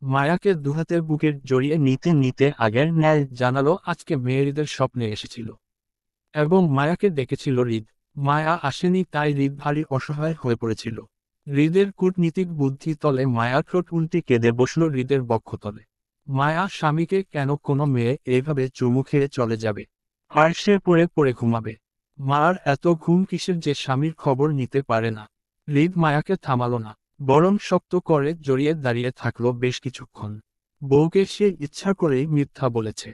মায়াকে দুহাতে বুকের জড়িয়ে নিতে নিতে আগের ন্যায় জানালো আজকে মেয়ে হৃদের স্বপ্নে এসেছিল এবং মায়াকে ডেকেছিল হৃদ। মায়া আসেনি তাই হৃদ ভারী অসহায় হয়ে পড়েছিল। হৃদের কূটনীতিক বুদ্ধি তলে মায়া ঠোঁট উল্টে কেঁদে বসল হৃদের বক্ষতলে। মায়া স্বামীকে কেন কোনো মেয়ে এইভাবে চুমু খেয়ে চলে যাবে, আর সে পড়ে পড়ে ঘুমাবে। মার এত ঘুম কিসের যে স্বামীর খবর নিতে পারে না। হৃদ মায়াকে থামালো না, বরং শক্ত করে জড়িয়ে দাঁড়িয়ে থাকলো বেশ কিছুক্ষণ। বউকে সে ইচ্ছা করেই মিথ্যা বলেছে,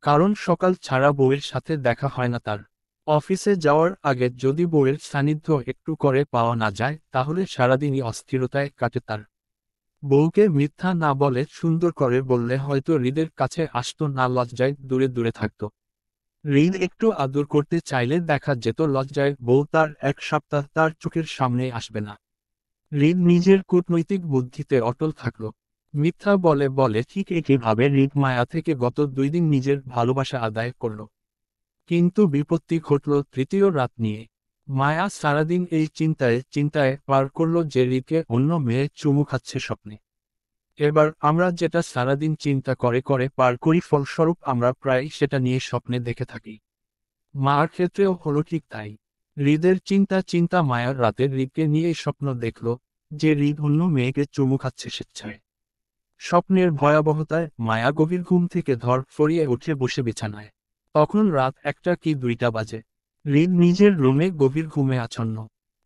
কারণ সকাল ছাড়া বউয়ের সাথে দেখা হয় না তার। অফিসে যাওয়ার আগে যদি বউয়ের সান্নিধ্য একটু করে পাওয়া না যায় তাহলে সারাদিনই অস্থিরতায় কাটে তার। বউকে মিথ্যা না বলে সুন্দর করে বললে হয়তো হৃদের কাছে আসতো না, লজ্জায় দূরে দূরে থাকতো। হৃদ একটু আদর করতে চাইলে দেখা যেত লজ্জায় বউ তার এক সপ্তাহ তার চোখের সামনে আসবে না। হৃদ নিজের কূটনৈতিক বুদ্ধিতে অটল থাকল। মিথ্যা বলে বলে ঠিক একইভাবে হৃদ মায়া থেকে গত 2 দিন নিজের ভালোবাসা আদায় করল। কিন্তু বিপত্তি ঘটল তৃতীয় রাত নিয়ে। মায়া সারাদিন এই চিন্তায় চিন্তায় পার করল যে হৃদকে অন্য মেয়ে চুমু খাচ্ছে স্বপ্নে। এবার আমরা যেটা সারাদিন চিন্তা করে করে পার করি, ফলস্বরূপ আমরা প্রায় সেটা নিয়ে স্বপ্নে দেখে থাকি। মার ক্ষেত্রেও হলো ঠিক তাই। হৃদের চিন্তা চিন্তা মায়ার রাতের হৃদকে নিয়ে স্বপ্ন দেখল যে হৃদ অন্য মেয়েকে চুমু খাচ্ছে স্বেচ্ছায়। স্বপ্নের ভয়াবহতায় মায়া গভীর ঘুম থেকে ধর ফরিয়ে উঠে বসে বিছানায়। তখন রাত 1টা কি 2টা বাজে। হৃদ নিজের রুমে গভীর ঘুমে আচ্ছন্ন।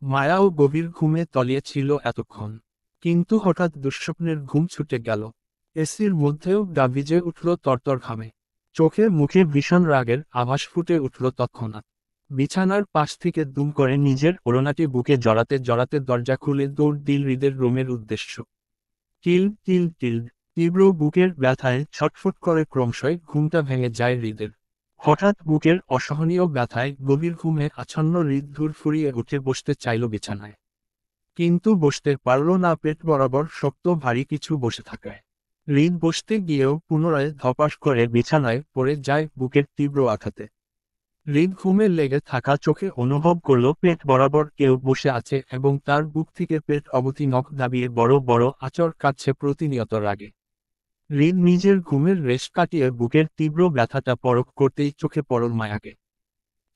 মায়াও গভীর ঘুমে তলিয়ে ছিল এতক্ষণ। কিন্তু হঠাৎ দুঃস্বপ্নের ঘুম ছুটে গেল। এসির মধ্যেও গা ভিজে উঠল তরতর ঘামে। চোখে মুখে ভীষণ রাগের আভাস ফুটে উঠল তৎক্ষণাৎ। বিছানার পাশ থেকে দুম করে নিজের ওড়নাটি বুকে জড়াতে জড়াতে দরজা খুলে দৌড় দিল হৃদের রুমের উদ্দেশ্য। টিল টিল টিল, তীব্র বুকের ব্যথায় ছটফট করে ক্রমশই ঘুমটা ভেঙে যায় হৃদের। হঠাৎ বুকের অসহনীয় ব্যথায় গভীর ঘুমে আচ্ছন্ন হৃদ ধূর ফুরিয়ে উঠে বসতে চাইল বিছানায়। কিন্তু বসতে পারল না, পেট বরাবর শক্ত ভারী কিছু বসে থাকায়। হৃদ বসতে গিয়েও পুনরায় ধপাস করে বিছানায় পড়ে যায় বুকের তীব্র আঘাতে। হৃদ ঘুমে লেগে থাকা চোখে অনুভব করল পেট বরাবর কেউ বসে আছে এবং তার বুক থেকে পেট অবধি নখ দাবিয়ে বড় বড় আঁচড় কাটছে প্রতিনিয়ত রাগে। হৃদ নিজের ঘুমের রেশ কাটিয়ে বুকের তীব্র ব্যথাটা পরখ করতেই চোখে পড়ল মায়াকে।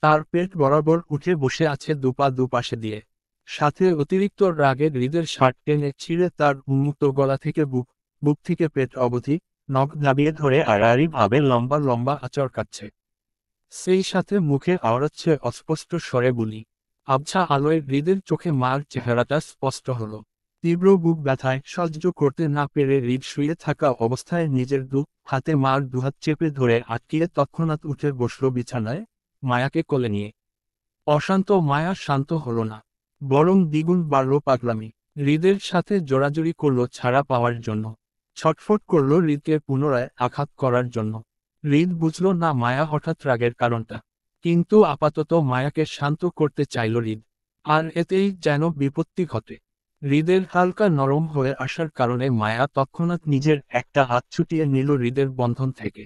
তার পেট বরাবর উঠে বসে আছে দুপা দুপাশে দিয়ে। সাথে অতিরিক্ত রাগে হৃদের শার্ট টেনে ছিঁড়ে তার উন্মুক্ত গলা থেকে বুক বুক থেকে পেট অবধি নখ দাবিয়ে ধরে আড়াআড়ি ভাবে লম্বা লম্বা আঁচড় কাটছে। সেই সাথে মুখে আওড়াচ্ছে অস্পষ্ট স্বরে বুলি। আবছা আলোয় হৃদের চোখে মার চেহারাটা স্পষ্ট হলো। তীব্র বুক ব্যথায় সহ্য করতে না পেরে হৃদ শুয়ে থাকা অবস্থায় নিজের হাতে মার দুহাত চেপে ধরে আটকিয়ে তৎক্ষণাৎ উঠে বসল বিছানায়, মায়াকে কোলে নিয়ে। অশান্ত মায়া শান্ত হলো না, বরং দ্বিগুণ বাড়ল পাগলামি। হৃদের সাথে জোরাজুরি করল ছাড়া পাওয়ার জন্য। ছটফট করল হৃদকে পুনরায় আঘাত করার জন্য। হৃদ বুঝল না মায়া হঠাৎ রাগের কারণটা। কিন্তু আপাতত মায়াকে শান্ত করতে চাইল হৃদ। আর এতেই যেন বিপত্তি ঘটে। হৃদের হালকা নরম হয়ে আসার কারণে মায়া তৎক্ষণাৎ নিজের একটা হাত ছুটিয়ে নিল হৃদের বন্ধন থেকে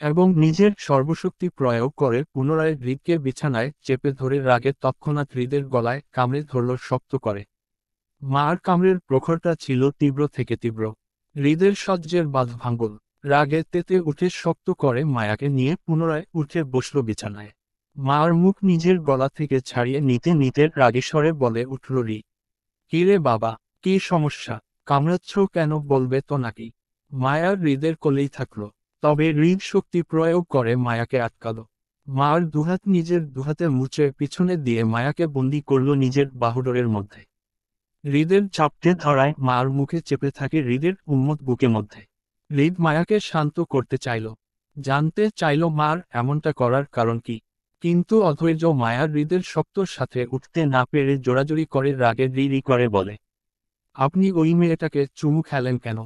এবং নিজের সর্বশক্তি প্রয়োগ করে পুনরায় হৃদকে বিছানায় চেপে ধরে রাগে তৎক্ষণাৎ হৃদের গলায় কামড়ে ধরল শক্ত করে। মার কামড়ের প্রখরটা ছিল তীব্র থেকে তীব্র। হৃদের সহ্যের বাঁধ ভাঙল। রাগে তেতে উঠে শক্ত করে মায়াকে নিয়ে পুনরায় উঠে বসল বিছানায়। মার মুখ নিজের গলা থেকে ছাড়িয়ে নিতে নিতে রাগী স্বরে বলে উঠল রি, কি রে বাবা, কি সমস্যা, কামড়াচ্ছ কেন, বলবে তো নাকি? মায়া হৃদের কোলেই থাকল, তবে হৃদ শক্তি প্রয়োগ করে মায়াকে আটকাল। মার দুহাত নিজের দুহাতে মুচে পিছনে দিয়ে মায়াকে বন্দি করল নিজের বাহুডোরের মধ্যে। হৃদের চাপটে ধরায় মার মুখে চেপে থাকে হৃদের উন্মত্ত বুকের মধ্যে। হৃদ মায়াকে শান্ত করতে চাইল, জানতে চাইল মার এমনটা করার কারণ কি। কিন্তু অধৈর্য মায়া হৃদের শক্তর সাথে উঠতে না পেরে জোরাজোরি করে রাগে রি রি করে বলে, আপনি ওই মেয়েটাকে চুমু খেলেন কেন?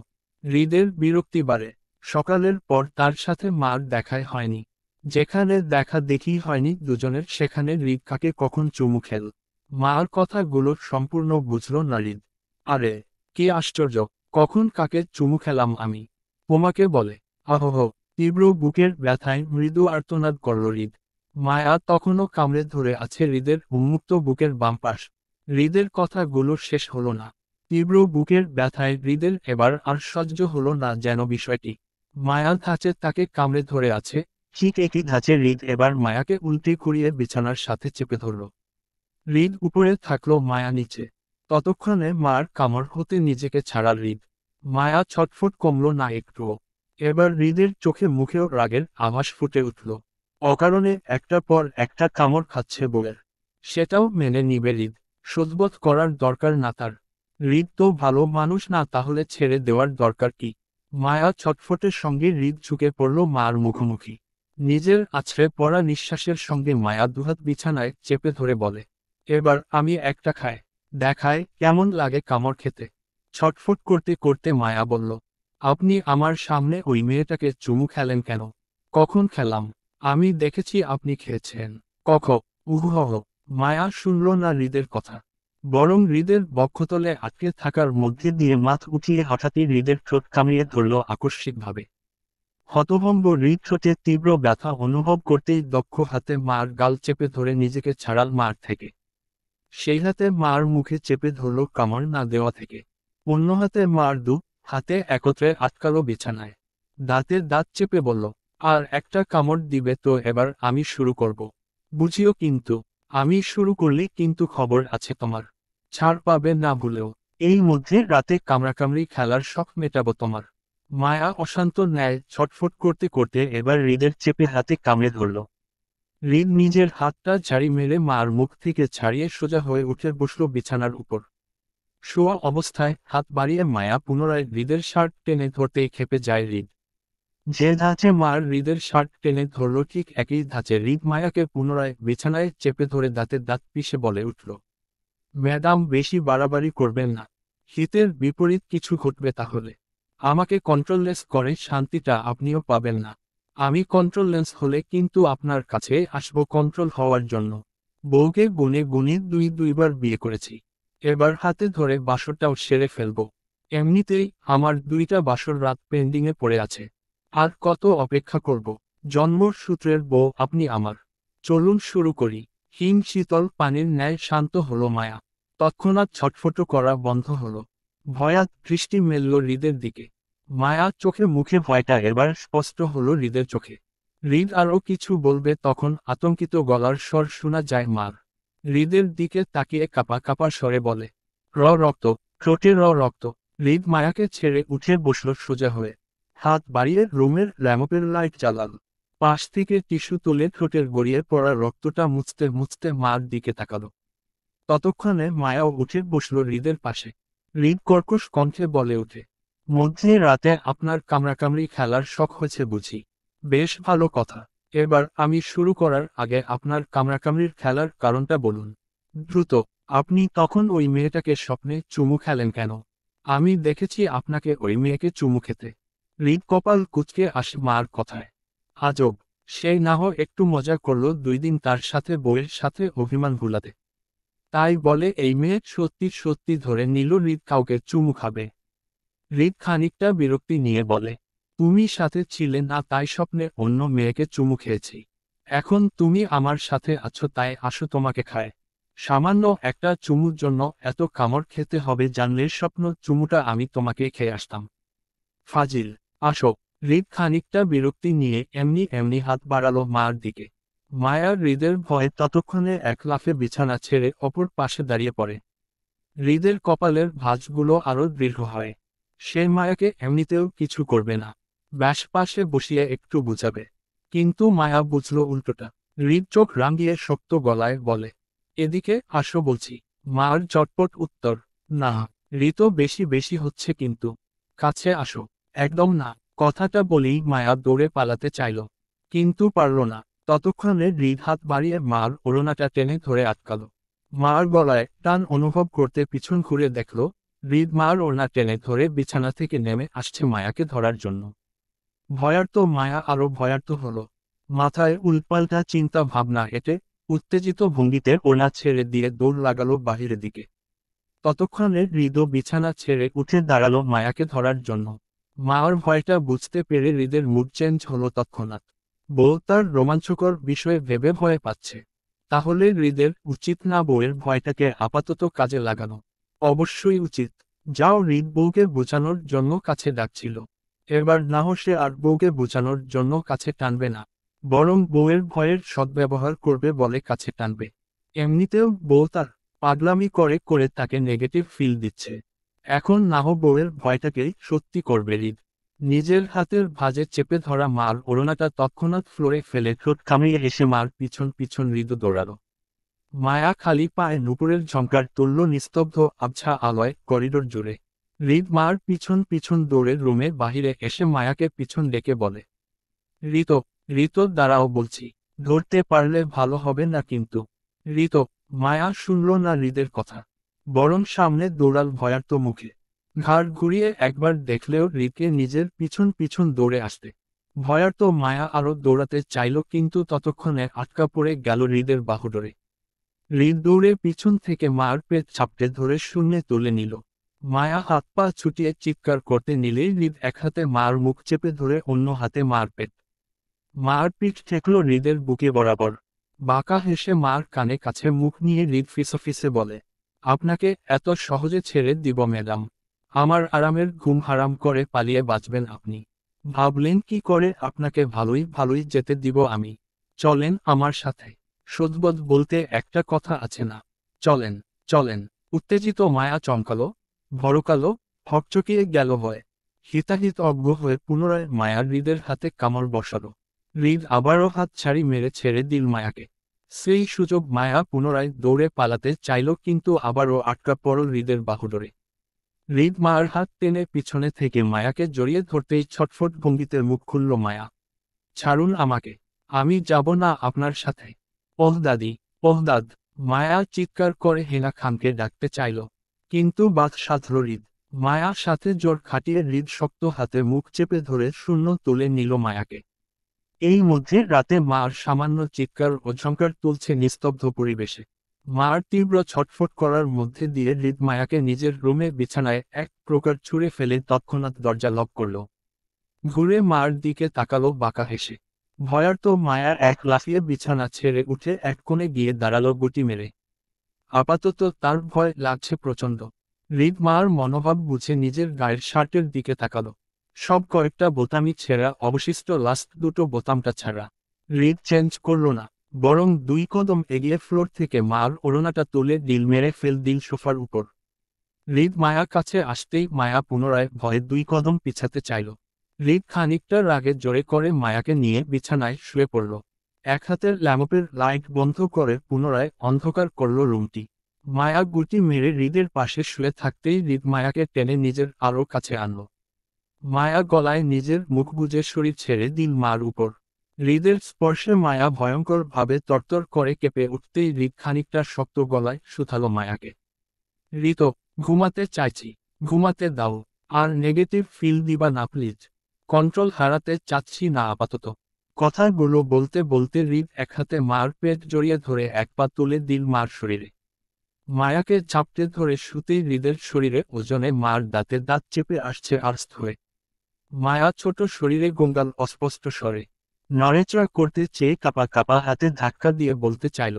হৃদের বিরক্তি বাড়ে। সকালের পর তার সাথে মার দেখাই হয়নি। যেখানে দেখা দেখি হয়নি দুজনের, সেখানে হৃদ কাকে কখন চুমু খেল? মার কথাগুলো সম্পূর্ণ বুঝল না হৃদ। আরে, কি আশ্চর্য, কখন কাকে চুমু খেলাম আমি? তোমাকে বলে, আহহ। তীব্র বুকের ব্যথায় মৃদু আর্তনাদ করল হৃদ। মায়া তখনও কামড়ে ধরে আছে হৃদের উন্মুক্ত বুকের বাম পাশ। হৃদের কথাগুলো শেষ হলো না। তীব্র বুকের ব্যথায় হৃদের এবার আর সহ্য হলো না যেন বিষয়টি। মায়া ধাঁচে তাকে কামড়ে ধরে আছে, ঠিক একই ধাঁচে হৃদ এবার মায়াকে উল্টে ঘুরিয়ে বিছানার সাথে চেপে ধরল। হৃদ উপরে থাকলো, মায়া নিচে। ততক্ষণে মার কামড় হতে নিজেকে ছাড়াল হৃদ। মায়া ছটফট কমল না একটুও। এবার হৃদের চোখে মুখেও রাগের আভাস ফুটে উঠল। অকারণে একটার পর একটা কামড় খাচ্ছে বউয়ের। সেটাও মেনে নিবে হৃদ। শোধবোধ করার দরকার না তার। হৃদ তো ভালো মানুষ না, তাহলে ছেড়ে দেওয়ার দরকার কি? মায়া ছটফটের সঙ্গে হৃদ ঝুঁকে পড়ল মার মুখোমুখি। নিজের আছড়ে পড়া নিঃশ্বাসের সঙ্গে মায়া দুহাত বিছানায় চেপে ধরে বলে, এবার আমি একটা খাই। দেখায় কেমন লাগে কামড় খেতে। ছটফট করতে করতে মায়া বলল, আপনি আমার সামনে ওই মেয়েটাকে চুমু খেলেন কেন? কখন খেলাম? আমি দেখেছি আপনি খেয়েছেন। উহ। মায়া শুনল না হৃদের কথা, বরং হৃদের বক্ষতলে আটকে থাকার মধ্যে দিয়ে মাথা উঠিয়ে হঠাৎই হৃদের ঠোঁট কামড়িয়ে ধরল আকস্মিকভাবে। হতভম্ব হৃদ ঠোঁটে তীব্র ব্যথা অনুভব করতেই দক্ষ হাতে মার গাল চেপে ধরে নিজেকে ছাড়াল মার থেকে। সেই হাতে মার মুখে চেপে ধরল কামড় না দেওয়া থেকে। অন্য হাতে মার হাতে একত্রে আটকালো বিছানায়। দাঁতের দাঁত চেপে বলল, আর একটা কামড় দিবে তো এবার আমি শুরু করব। বুঝিও কিন্তু, আমি শুরু করলে কিন্তু খবর আছে তোমার। ছাড় পাবে না ভুলেও। এই মধ্যে রাতে কামড়াকামড়ি খেলার শখ মেটাবো তোমার। মায়া অশান্ত ন্যায় ছটফট করতে করতে এবার হৃদের চেপে হাতে কামড়ে ধরল। হৃদ নিজের হাতটা ঝাড়ি মেরে মার মুখ থেকে ছাড়িয়ে সোজা হয়ে উঠে বসল বিছানার উপর। শোয়া অবস্থায় হাত বাড়িয়ে মায়া পুনরায় হৃদের শার্ট টেনে ধরতেই ক্ষেপে যায় হৃদ। যে ধাঁচে মার হৃদের শার্ট টেনে ধরল, ঠিক একই ধাঁচে হৃদ মায়াকে পুনরায় বিছানায় চেপে ধরে দাঁতের দাঁত পিষে বলে উঠল, ম্যাডাম বেশি বাড়াবাড়ি করবেন না। হিতের বিপরীত কিছু ঘটবে তাহলে। আমাকে কন্ট্রোললেস করে শান্তিটা আপনিও পাবেন না। আমি কন্ট্রোললেস হলে কিন্তু আপনার কাছে আসবো কন্ট্রোল হওয়ার জন্য। বউকে গুনে গুনে দুইবার বিয়ে করেছি। এবার হাতে ধরে বাসরটাও সেরে ফেলবো। এমনিতেই আমার 2টা বাসর রাত পেন্ডিংয়ে পড়ে আছে। আর কত অপেক্ষা করব? জন্মর সূত্রের বউ আপনি আমার। চলুন শুরু করি। হিম শীতল পানির ন্যায় শান্ত হলো মায়া। তৎক্ষণাৎ ছটফট করা বন্ধ হলো। ভয়াত দৃষ্টি মেলল হৃদের দিকে। মায়া চোখে মুখে ভয়টা এবার স্পষ্ট হলো হৃদের চোখে। হৃদ আরও কিছু বলবে তখন আতঙ্কিত গলার স্বর শোনা যায় মার। হৃদের দিকে তাকিয়ে কাপা কাপা স্বরে বলে, রক্ত, ঠোঁটে রক্ত। হৃদ মায়াকে ছেড়ে উঠে বসল সোজা হয়ে। হাত বাড়িয়ে রুমের ল্যাম্পের লাইট জ্বালাল। পাশ থেকে টিস্যু তুলে ঠোঁটের গড়িয়ে পড়া রক্তটা মুছতে মুছতে মার দিকে তাকালো। ততক্ষণে মায়াও উঠে বসল হৃদের পাশে। হৃদ কর্কশ কণ্ঠে বলে ওঠে, মধ্যে রাতে আপনার কামড়াকামড়ি খেলার শখ হয়েছে বুঝি? বেশ ভালো কথা। এবার আমি শুরু করার আগে আপনার কামড়াকামড়ির খেলার কারণটা বলুন। দ্রুত। আপনি তখন ওই মেয়েটাকে স্বপ্নে চুমু খেলেন কেন? আমি দেখেছি আপনাকে ওই মেয়েকে চুমু খেতে। হৃদ কপাল কুঁচকে আসে মার কথায়। আজব। সেই না হয় একটু মজা করল 2 দিন তার সাথে বউয়ের সাথে অভিমান ভুলাতে। তাই বলে এই মেয়ে সত্যি সত্যি ধরে নিল হৃদ কাউকে চুমু খাবে। হৃদ খানিকটা বিরক্তি নিয়ে বলে, তুমি সাথে ছিলে না তাই স্বপ্নে অন্য মেয়েকে চুমু খেয়েছি। এখন তুমি আমার সাথে আছো তাই আসো তোমাকে খায়। সামান্য একটা চুমুর জন্য এত কামড় খেতে হবে জানলে স্বপ্ন চুমুটা আমি তোমাকে খেয়ে আসতাম। ফাজিল। আসো। হৃদ খানিকটা বিরক্তি নিয়ে এমনি এমনি হাত বাড়ালো মার দিকে। মায়ার হৃদের ভয়ে ততক্ষণে এক লাফে বিছানা ছেড়ে অপর পাশে দাঁড়িয়ে পড়ে। হৃদের কপালের ভাঁজগুলো আরো দৃঢ় হয়। সে মায়াকে এমনিতেও কিছু করবে না। ব্যাস পাশে বসিয়ে একটু বুঝাবে। কিন্তু মায়া বুঝল উল্টোটা। হৃদ চোখ রাঙিয়ে শক্ত গলায় বলে, এদিকে আসো বলছি। মার চটপট উত্তর, না। ঋতো বেশি বেশি হচ্ছে কিন্তু। কাছে আসো। একদম না। কথাটা বলেই মায়া দৌড়ে পালাতে চাইল, কিন্তু পারল না। ততক্ষণে হৃদ হাত বাড়িয়ে মার ওড়নাটা টেনে ধরে আটকাল। মার গলায় টান অনুভব করতে পিছন ঘুরে দেখল, হৃদ মার ওড়না টেনে ধরে বিছানা থেকে নেমে আসছে মায়াকে ধরার জন্য। ভয়ার্ত মায়া আরো ভয়ার্ত হলো। মাথায় উল্পাল্টা চিন্তা ভাবনা এঁটে উত্তেজিত ভঙ্গিতে ওড়না ছেড়ে দিয়ে দৌড় লাগালো বাহিরের দিকে। ততক্ষণে হৃদও বিছানা ছেড়ে উঠে দাঁড়ালো মায়াকে ধরার জন্য। মার ভয়টা বুঝতে পেরে হৃদের মুড চেঞ্জ হলো তৎক্ষণাৎ। বউ তার রোমাঞ্চকর বিষয়ে ভেবে ভয় পাচ্ছে। তাহলে হৃদের উচিত না বউয়ের ভয়টাকে আপাতত কাজে লাগানো? অবশ্যই উচিত। যাও, হৃদ বউকে বোঝানোর জন্য কাছে ডাকছিল। এবার না সে আর বউকে বোঝানোর জন্য কাছে টানবে না, বরং বউয়ের ভয়ের সদ্ব্যবহার করবে বলে কাছে টানবে। এমনিতেও বউ তার পাগলামি করে করে তাকে নেগেটিভ ফিল দিচ্ছে, এখন না বউয়ের ভয়টাকেই সত্যি করবে হৃদ। নিজের হাতের ভাঁজে চেপে ধরা মার ওড়নাটা তৎক্ষণাৎ ফ্লোরে ফেলে ঠোঁট কামড়িয়ে এসে মার পিছন পিছন হৃদ দৌড়ালো। মায়া খালি পায়ে নুপুরের ঝংকার তুলল নিস্তব্ধ আবছা আলোয় করিডোর জুড়ে। হৃদ মার পিছন পিছন দৌড়ে রুমের বাহিরে এসে মায়াকে পিছন ডেকে বলে, ঋত, ঋত দাঁড়াও বলছি, ধরতে পারলে ভালো হবে না কিন্তু। ঋত। মায়া শুনল না হৃদের কথা, বরং সামনে দৌড়াল ভয়ার্ত মুখে। ঘাড় ঘুরিয়ে একবার দেখলেও হৃদকে নিজের পিছন পিছন দৌড়ে আসতে। ভয়ার্ত মায়া আরো দৌড়াতে চাইল, কিন্তু ততক্ষণে আটকা পড়ে গেল হৃদের বাহুডোরে। হৃদ দৌড়ে পিছন থেকে মার পেট চাপটে ধরে শূন্যে তুলে নিল। মায়া হাত পা ছুটিয়ে চিৎকার করতে নিলেই হৃদ এক হাতে মার মুখ চেপে ধরে অন্য হাতে মার পেট। মার পিঠ ঠেকল হৃদের বুকে বরাবর। বাঁকা হেসে মার কানে কাছে মুখ নিয়ে হৃদ ফিসফিসে বলে, আপনাকে এত সহজে ছেড়ে দিব ম্যাডাম? আমার আরামের ঘুম হারাম করে পালিয়ে বাঁচবেন আপনি? ভাবলেন কি করে আপনাকে ভালোই ভালোই যেতে দিব আমি? চলেন আমার সাথে। সদবোধ বলতে একটা কথা আছে না? চলেন, চলেন। উত্তেজিত মায়া চমকালো, ভড়কালো, হকচকিয়ে গেল ভয়ে। হিতাহিত অজ্ঞ হয়ে পুনরায় মায়ার হৃদের হাতে কামড় বসালো। হৃদ আবারও হাত ছাড়ি মেরে ছেড়ে দিল মায়াকে। সেই সুযোগ মায়া পুনরায় দৌড়ে পালাতে চাইল, কিন্তু আবারও আটকা পড়ল হৃদের বাহুডোরে। হৃদ মায়ার হাত টেনে পিছনে থেকে মায়াকে জড়িয়ে ধরতেই ছটফট ভঙ্গিতে মুখ খুলল মায়া। ছাড়ুন আমাকে, আমি যাব না আপনার সাথে। ওহ দাদি, ওহ দাদ। মায়া চিৎকার করে হেনা খানকে ডাকতে চাইল, কিন্তু বাদ সাধল হৃদ। মায়ার সাথে জোর খাটিয়ে হৃদ শক্ত হাতে মুখ চেপে ধরে শূন্য তুলে নিল মায়াকে। এই মধ্যে রাতে মার সামান্য চিৎকার ও ঝংকার তুলছে নিস্তব্ধ পরিবেশে। মার তীব্র ছটফট করার মধ্যে দিয়ে হৃদ মায়াকে নিজের রুমে বিছানায় এক প্রকার ছুঁড়ে ফেলে তৎক্ষণাৎ দরজা লক করল। ঘুরে মার দিকে তাকালো বাঁকা হেসে। ভয়ার্ত মায়া এক লাফিয়ে বিছানা ছেড়ে উঠে এক কোণে গিয়ে দাঁড়ালো গুটি মেরে। আপাতত তার ভয় লাগছে প্রচণ্ড। হৃদ মার মনোভাব বুঝে নিজের গায়ের শার্টের দিকে তাকালো। সব কয়েকটা বোতামই ছেঁড়া, অবশিষ্ট লাস্ট দুটো বোতামটা ছাড়া। হৃদ চেঞ্জ করল না, বরং দুই কদম এগিয়ে ফ্লোর থেকে মার ওড়নাটা তুলে ডিল মেরে ফেল দিল সোফার উপর। হৃদ মায়া কাছে আসতেই মায়া পুনরায় ভয়ে দুই কদম পিছাতে চাইল। হৃদ খানিকটা রাগে জোরে করে মায়াকে নিয়ে বিছানায় শুয়ে পড়ল। এক হাতের ল্যাম্পের লাইট বন্ধ করে পুনরায় অন্ধকার করল রুমটি। মায়া গুটি মেরে হৃদের পাশে শুয়ে থাকতেই হৃদ মায়াকে টেনে নিজের আরও কাছে আনল। মায়া গলায় নিজের মুখ বুজে শরীর ছেড়ে দিল মার উপর। হৃদের স্পর্শে মায়া ভয়ঙ্কর ভাবে তরতর করে কেঁপে উঠতেই হৃদ খানিকটা শক্ত গলায় শুধালো মায়াকে, ঋত, ঘুমাতে চাইছি, ঘুমাতে দাও। আর নেগেটিভ ফিল দিবা না প্লিজ। কন্ট্রোল হারাতে চাচ্ছি না আপাতত। কথাগুলো বলতে বলতে হৃদ এক হাতে মার পেট জড়িয়ে ধরে এক পা তুলে দিল মার শরীরে। মায়াকে চাপটে ধরে শুতেই হৃদের শরীরে ওজনে মার দাঁতে দাঁত চেপে আসছে আর্স্ত হয়ে। মায়া ছোট শরীরে গঙ্গাল অস্পষ্ট স্বরে নড়েচড়া করতে চেয়ে কাপা কাপা হাতে ধাক্কা দিয়ে বলতে চাইল,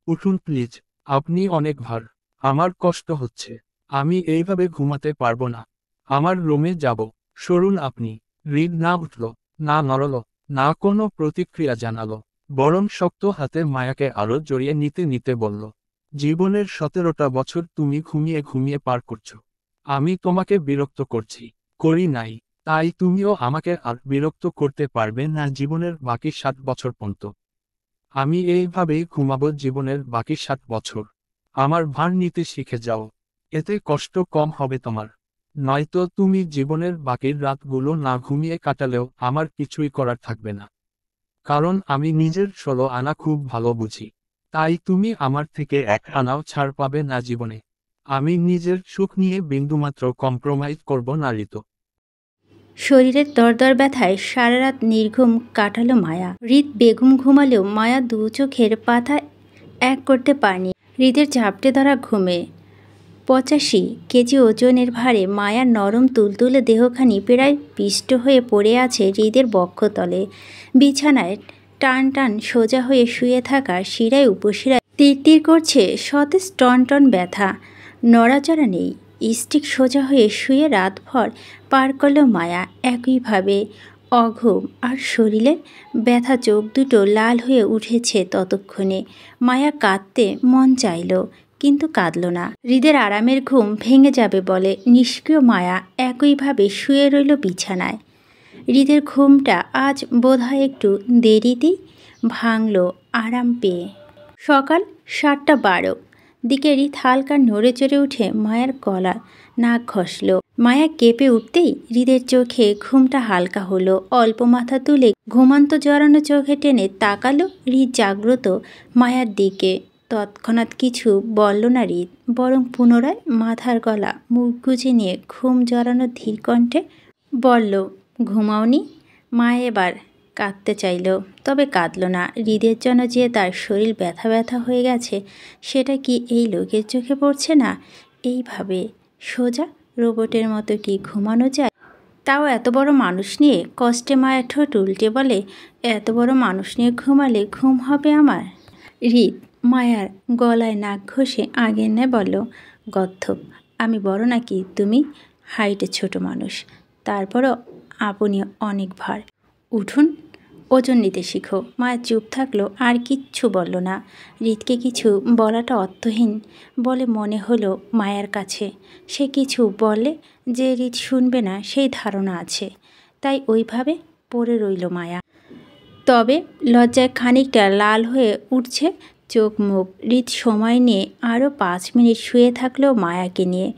উঠুন প্লিজ, আপনি অনেক ভার, আমার কষ্ট হচ্ছে, আমি এইভাবে ঘুমাতে পারবো না, আমার রুমে যাব, সরুন আপনি। হৃদ না উঠল, না নড়ল, না কোনো প্রতিক্রিয়া জানালো, বরং শক্ত হাতে মায়াকে আরো জড়িয়ে নিতে নিতে বলল, জীবনের 17টা বছর তুমি ঘুমিয়ে ঘুমিয়ে পার করছো। আমি তোমাকে বিরক্ত করছি, করি নাই, তাই তুমিও আমাকে আর বিরক্ত করতে পারবে না জীবনের বাকি 7 বছর পর্যন্ত। আমি এইভাবেই ঘুমাবো জীবনের বাকি 7 বছর। আমার ভার নিতে শিখে যাও, এতে কষ্ট কম হবে তোমার। নয়তো তুমি জীবনের বাকি রাতগুলো না ঘুমিয়ে কাটালেও আমার কিছুই করার থাকবে না। কারণ আমি নিজের 16 আনা খুব ভালো বুঝি। তাই তুমি আমার থেকে 1 আনাও ছাড় পাবে না জীবনে। আমি নিজের সুখ নিয়ে বিন্দুমাত্র কম্প্রোমাইজ করব না ঋতু। শরীরের দরদর ব্যথায় সারা রাত নির্ঘুম কাটালো মায়া। হৃদ বেঘুম ঘুমালেও মায়া দু চোখের পাতা এক করতে পারেনি হৃদের ঝাপটে ধরা ঘুমে। 85 কেজি ওজনের ভারে মায়ার নরম তুলতুলে দেহখানি প্রায় পিষ্ট হয়ে পড়ে আছে হৃদের বক্ষতলে। বিছানায় টান টান সোজা হয়ে শুয়ে থাকা শিরায় উপশিরায় তীর তীর করছে সতেজ টন টন ব্যথা। নড়াচড়া নেই, স্টিক সোজা হয়ে শুয়ে রাতভর পার করল মায়া একইভাবে। অঘুম আর শরীরের ব্যথা, চোখ দুটো লাল হয়ে উঠেছে ততক্ষণে। মায়া কাঁদতে মন চাইল, কিন্তু কাঁদল না। হৃদের আরামের ঘুম ভেঙে যাবে বলে নিষ্ক্রিয় মায়া একইভাবে শুয়ে রইল বিছানায়। হৃদের ঘুমটা আজ বোধহয় একটু দেরিতেই ভাঙল আরাম পেয়ে। সকাল 7:12 দিকে হৃদ হালকা নড়ে চড়ে উঠে মায়ের গলা নাক ঘষল। মায়া কেঁপে উঠতেই হৃদের চোখে ঘুমটা হালকা হলো। অল্প মাথা তুলে ঘুমান্ত জড়ানো চোখে টেনে তাকালো হৃদ জাগ্রত মায়ার দিকে। তৎক্ষণাৎ কিছু বলল না হৃদ, বরং পুনরায় মাথার গলা মুখ গুজে নিয়ে ঘুম জড়ানো ধীর কণ্ঠে বলল, ঘুমাওনি? মায়া এবার কাঁদতে চাইল, তবে কাঁদল না। হৃদের জন্য যে তার শরীর ব্যথা ব্যথা হয়ে গেছে, সেটা কি এই লোকের চোখে পড়ছে না? এইভাবে সোজা রোবটের মতো কি ঘুমানো যায়? তাও এত বড় মানুষ নিয়ে? কষ্টে মায়া ঠোঁট উল্টে বলে, এত বড় মানুষ নিয়ে ঘুমালে ঘুম হবে আমার? হৃদ মায়ার গলায় নাক ঘষে আগের ন্যায় বলল, গর্ধব, আমি বড় নাকি তুমি? হাইটে ছোট মানুষ, তারপরও আপনি অনেক ভার। উঠুন, ওজন নিতে শিখো। মায়া চুপ থাকলো, আর কিচ্ছু বলল না। হৃদকে কিছু বলাটা অর্থহীন বলে মনে হলো মায়ার কাছে। সে কিছু বললে যে হৃদ শুনবে না সেই ধারণা আছে, তাই ওইভাবে পড়ে রইল মায়া। তবে লজ্জায় খানিকটা লাল হয়ে উঠছে চোখ মুখ। হৃদ সময় নিয়ে আরও 5 মিনিট শুয়ে থাকলেও মায়াকে নিয়ে।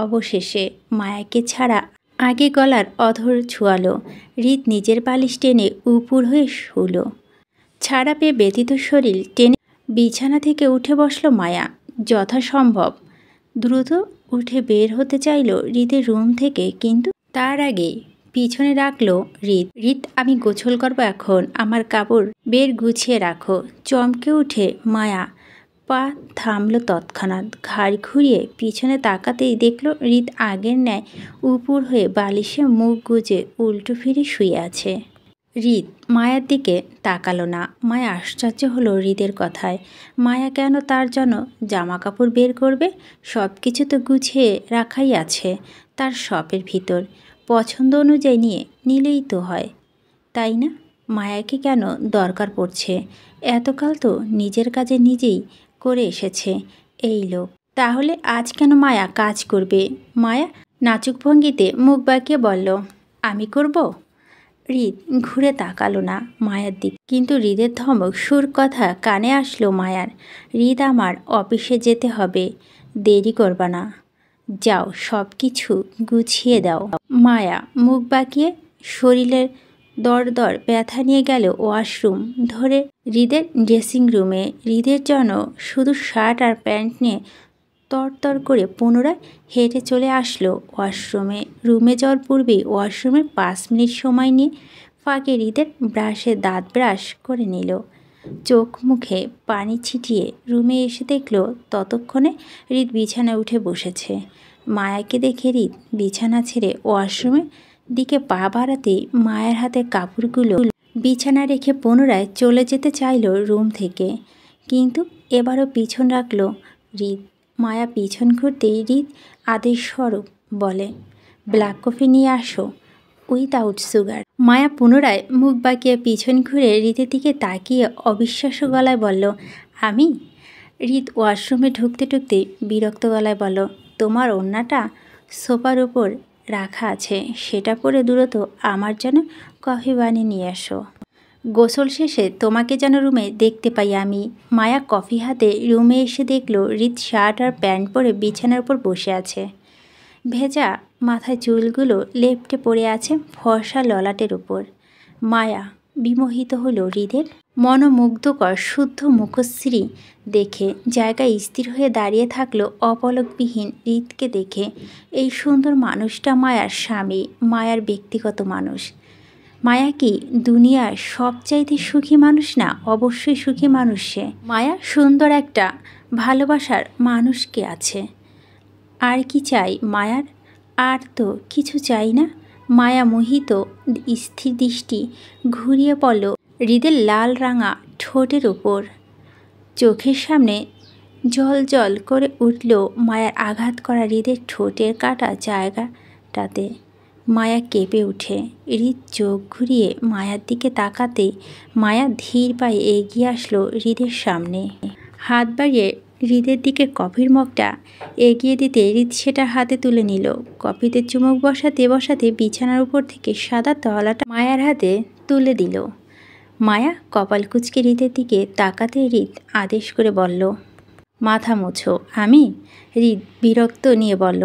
অবশেষে মায়াকে ছাড়া আগে গলার অধর ছুয়ালো। হৃদ নিজের বালিশ টেনে উপুর হয়ে শুল। ছাড়া পেয়ে ব্যথিত শরীর টেনে বিছানা থেকে উঠে বসল মায়া। যথাসম্ভব দ্রুত উঠে বের হতে চাইল হৃদের রুম থেকে, কিন্তু তার আগেই পিছনে রাখলো হৃদ। হৃদ, আমি গোসল করবো এখন, আমার কাপড় বের গুছিয়ে রাখো। চমকে উঠে মায়া পা থামল তৎক্ষণাৎ। ঘাড় ঘুরিয়ে পিছনে তাকাতেই দেখল হৃদ আগের ন্যায় উপুর হয়ে বালিশে মুখ গুজে উল্টো ফিরে শুয়ে আছে। হৃদ মায়ার দিকে তাকালো না। মায়া আশ্চর্য হলো হৃদের কথায়। মায়া কেন তার জন্য জামা কাপড় বের করবে? সব কিছু তো গুছিয়ে রাখাই আছে তার শপের ভিতর। পছন্দ অনুযায়ী নিয়ে নিলেই তো হয়, তাই না? মায়াকে কেন দরকার পড়ছে? এতকাল তো নিজের কাজে নিজেই করে এসেছে এই লোক, তাহলে আজ কেন মায়া কাজ করবে? মায়া নাচুক ভঙ্গিতে মুখ বাঁকিয়ে বলল, আমি করব? হৃদ ঘুরে তাকালো না মায়ার দিক, কিন্তু হৃদের ধমক সুর কথা কানে আসলো মায়ার। হৃদ, আমার অফিসে যেতে হবে, দেরি করবা না, যাও সব কিছু গুছিয়ে দাও। মায়া মুখ বাঁকিয়ে শরীরের দরদর ব্যথা নিয়ে গেল ওয়াশরুম ধরে হৃদের ড্রেসিং রুমে। হৃদের জন্য শুধু শার্ট আর প্যান্ট নিয়ে তরতর করে পুনরায় হেঁটে চলে আসলো ওয়াশরুমে। রুমে যাওয়ার পূর্বেই ওয়াশরুমে 5 মিনিট সময় নিয়ে ফাঁকে হৃদের ব্রাশে দাঁত ব্রাশ করে নিল। চোখ মুখে পানি ছিটিয়ে রুমে এসে দেখল ততক্ষণে হৃদ বিছানায় উঠে বসেছে। মায়াকে দেখে হৃদ বিছানা ছেড়ে ওয়াশরুমের দিকে পা বাড়াতেই মায়ের হাতে কাপড়গুলো বিছানা রেখে পুনরায় চলে যেতে চাইল রুম থেকে, কিন্তু এবারও পিছন রাখল হৃদ। মায়া পিছন ঘুরতেই হৃদ আদেশস্বরূপ বলে, ব্ল্যাক কফি নিয়ে আসো, উইথআউট সুগার। মায়া পুনরায় মুখ বাঁকিয়ে পিছন ঘুরে হৃদের দিকে তাকিয়ে অবিশ্বাস্য গলায় বলল, আমি? হৃদ ওয়াশরুমে ঢুকতে ঢুকতে বিরক্ত গলায় বলল, তোমার ওড়নাটা সোফার উপর রাখা আছে, সেটা পরে দ্রুত আমার জন্য কফি বানিয়ে নিয়ে আসো। গোসল শেষে তোমাকে যেন রুমে দেখতে পাই আমি। মায়া কফি হাতে রুমে এসে দেখল হৃদ শার্ট আর প্যান্ট পরে বিছানার উপর বসে আছে। ভেজা মাথায় চুলগুলো লেপ্টে পড়ে আছে ফর্সা ললাটের উপর। মায়া বিমোহিত হলো হৃদের মনোমুগ্ধকর শুদ্ধ মুখশ্রী দেখে। জায়গায় স্থির হয়ে দাঁড়িয়ে থাকলো অপলকবিহীন হৃদকে দেখে। এই সুন্দর মানুষটা মায়ার স্বামী, মায়ার ব্যক্তিগত মানুষ। মায়া কি দুনিয়ার সবচাইতে সুখী মানুষ না? অবশ্যই সুখী মানুষ সে। মায়া সুন্দর একটা ভালোবাসার মানুষকে আছে। আর কি চাই মায়ার? আর তো কিছু চাই না। মায়া মোহিত স্থির দৃষ্টি ঘুরিয়ে পড়ল হৃদের লাল রাঙা ঠোঁটের ওপর। চোখের সামনে জল জল করে উঠল মায়ার আঘাত করা হৃদের ঠোঁটের কাটা জায়গাটাতে। মায়া কেঁপে উঠে। হৃদ চোখ ঘুরিয়ে মায়ার দিকে তাকাতেই মায়া ধীর পায়ে এগিয়ে আসলো হৃদের সামনে। হাত বাড়িয়ে হৃদের দিকে কফির মগটা এগিয়ে দিতে হৃদ সেটা হাতে তুলে নিল। কফিতে চুমুক বসাতে বসাতে বিছানার উপর থেকে সাদা তলাটা মায়ার হাতে তুলে দিল। মায়া কপাল কুঁচকে হৃদের দিকে তাকাতে হৃদ আদেশ করে বলল, মাথা মোছো। আমি? হৃদ বিরক্ত নিয়ে বলল,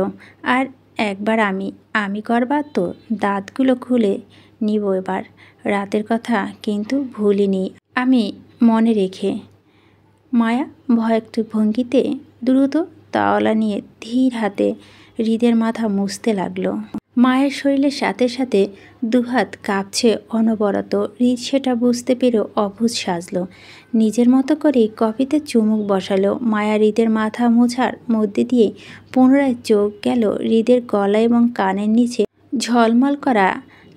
আর একবার আমি করবার তো? দাঁতগুলো খুলে নিব এবার। রাতের কথা কিন্তু ভুলিনি আমি, মনে রেখে। মায়া ভয়ক্ত ভঙ্গিতে দ্রুত তাওয়ালা নিয়ে ধীর হাতে হৃদের মাথা মুছতে লাগলো। মায়ের শরীরের সাথে সাথে দুহাত কাঁপছে অনবরত। হৃদ সেটা বুঝতে পেরেও অবুঝ সাজলো। নিজের মতো করে কফিতে চুমুক বসালো। মায়া হৃদের মাথা মোছার মধ্যে দিয়ে পুনরায় চোখ গেল হৃদের গলা এবং কানের নিচে ঝলমল করা